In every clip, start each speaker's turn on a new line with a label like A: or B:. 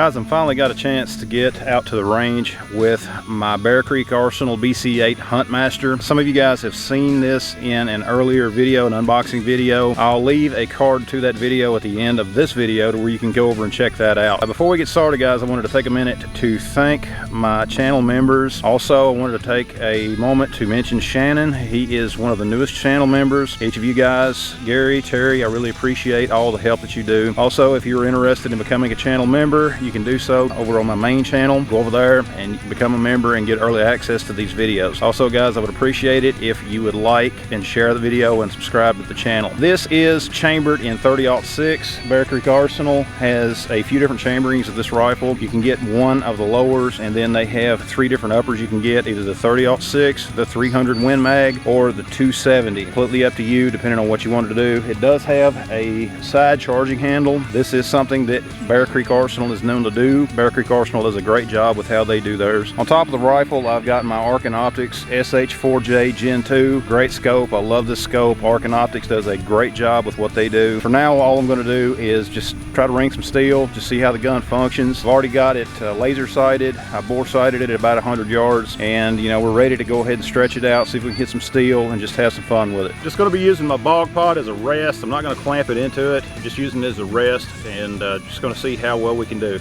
A: Guys, I finally got a chance to get out to the range with my Bear Creek Arsenal BC8 Huntmaster. Some of you guys have seen this in an earlier video, an unboxing video. I'll leave a card to that video at the end of this video to where you can go over and check that out. Before we get started, guys, I wanted to take a minute to thank my channel members. Also, I wanted to take a moment to mention Shannon. He is one of the newest channel members. Each of you guys, Gary, Terry, I really appreciate all the help that you do. Also, if you're interested in becoming a channel member, you can do so over on my main channel. Go over there and you can become a member and get early access to these videos. Also, guys, I would appreciate it if you would like and share the video and subscribe to the channel. This is chambered in 30-aught-6. Bear Creek Arsenal has a few different chamberings of this rifle. You can get one of the lowers, and then they have 3 different uppers you can get, either the 30-aught-6, the 300 Win Mag, or the 270. Completely up to you, depending on what you wanted to do. It does have a side charging handle. This is something that Bear Creek Arsenal is known to do. Bear Creek Arsenal does a great job with how they do theirs. On top of the rifle, I've got my Arken Optics SH4J Gen 2. Great scope. I love this scope. Arken Optics does a great job with what they do. For now, all I'm going to do is just try to ring some steel, just see how the gun functions. I've already got it laser sighted. I bore sighted it at about 100 yards, and we're ready to go ahead and stretch it out, see if we can hit some steel and just have some fun with it. Just going to be using my bog pod as a rest. I'm not going to clamp it into it. I'm just using it as a rest, and just going to see how well we can do.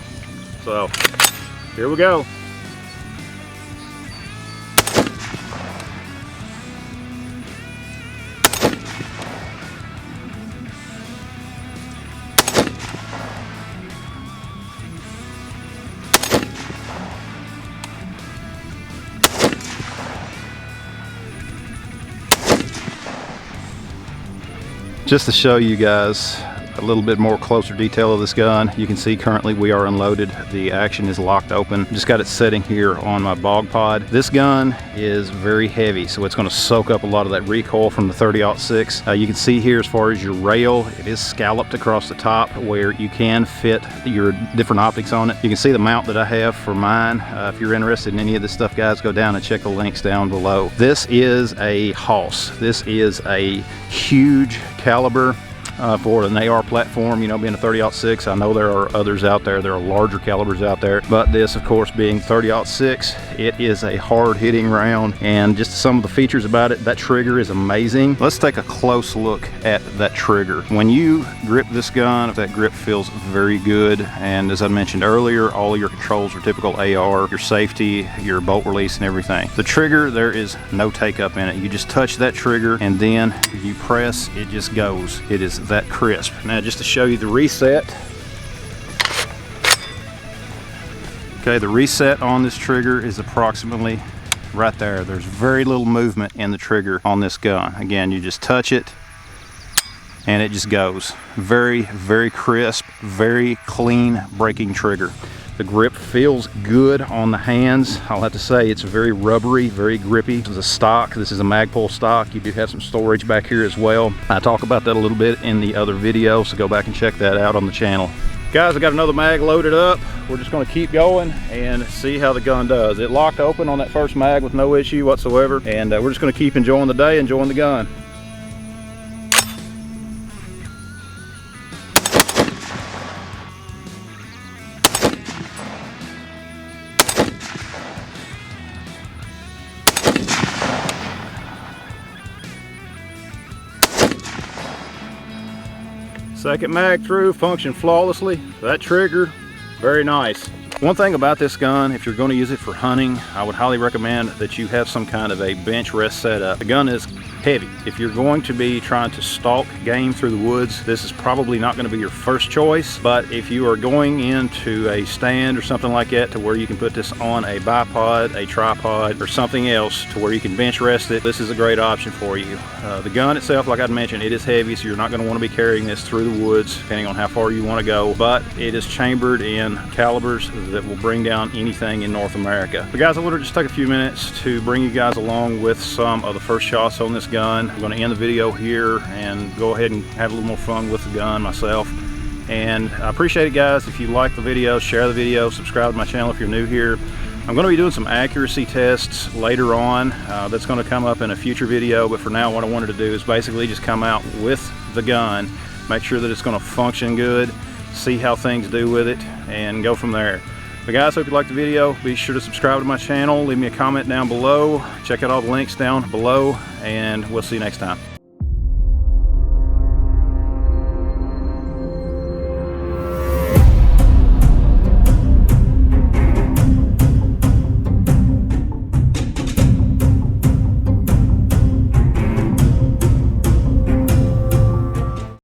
A: So here we go. Just to show you guys a little bit more closer detail of this gun, you can see currently we are unloaded. The action is locked open. Just got it sitting here on my bog pod. This gun is very heavy, so it's going to soak up a lot of that recoil from the 30-aught-6. You can see here as far as your rail, it is scalloped across the top where you can fit your different optics on it. You can see the mount that I have for mine. If you're interested in any of this stuff, guys, go down and check the links down below. This is a hoss. This is a huge caliber for an AR platform, being a 30-aught-6. I know there are others out there, there are larger calibers out there, but this, of course, being 30-aught-6, it is a hard-hitting round. And just some of the features about it, that trigger is amazing. Let's take a close look at that trigger. When you grip this gun, that grip feels very good, and as I mentioned earlier, all of your controls are typical AR, your safety, your bolt release, and everything. The trigger, there is no take up in it. You just touch that trigger and then you press, it just goes. It is that crisp. Now, just to show you the reset. Okay, the reset on this trigger is approximately right there. There's very little movement in the trigger on this gun. Again, you just touch it and it just goes. Very, very crisp, very clean braking trigger. The grip feels good on the hands. I'll have to say it's very rubbery, very grippy. This is a stock. This is a Magpul stock. You do have some storage back here as well. I talk about that a little bit in the other video, so go back and check that out on the channel. Guys, I got another mag loaded up. We're just going to keep going and see how the gun does. It locked open on that first mag with no issue whatsoever, and we're just going to keep enjoying the day, enjoying the gun. Second mag through, functioned flawlessly. That trigger, very nice. One thing about this gun, if you're going to use it for hunting, I would highly recommend that you have some kind of a bench rest setup. The gun is heavy. If you're going to be trying to stalk game through the woods, this is probably not going to be your first choice. But if you are going into a stand or something like that to where you can put this on a bipod, a tripod, or something else to where you can bench rest it, this is a great option for you. The gun itself, like I mentioned, it is heavy, so you're not going to want to be carrying this through the woods, depending on how far you want to go. But it is chambered in calibers that will bring down anything in North America. But guys, I want to just take a few minutes to bring you guys along with some of the first shots on this gun. I'm going to end the video here and go ahead and have a little more fun with the gun myself. And I appreciate it, guys. If you like the video, share the video, subscribe to my channel if you're new here. I'm going to be doing some accuracy tests later on. That's going to come up in a future video, but for now what I wanted to do is basically just come out with the gun, make sure that it's going to function good, see how things do with it, and go from there. But guys, hope you liked the video. Be sure to subscribe to my channel, leave me a comment down below, check out all the links down below, and we'll see you next time.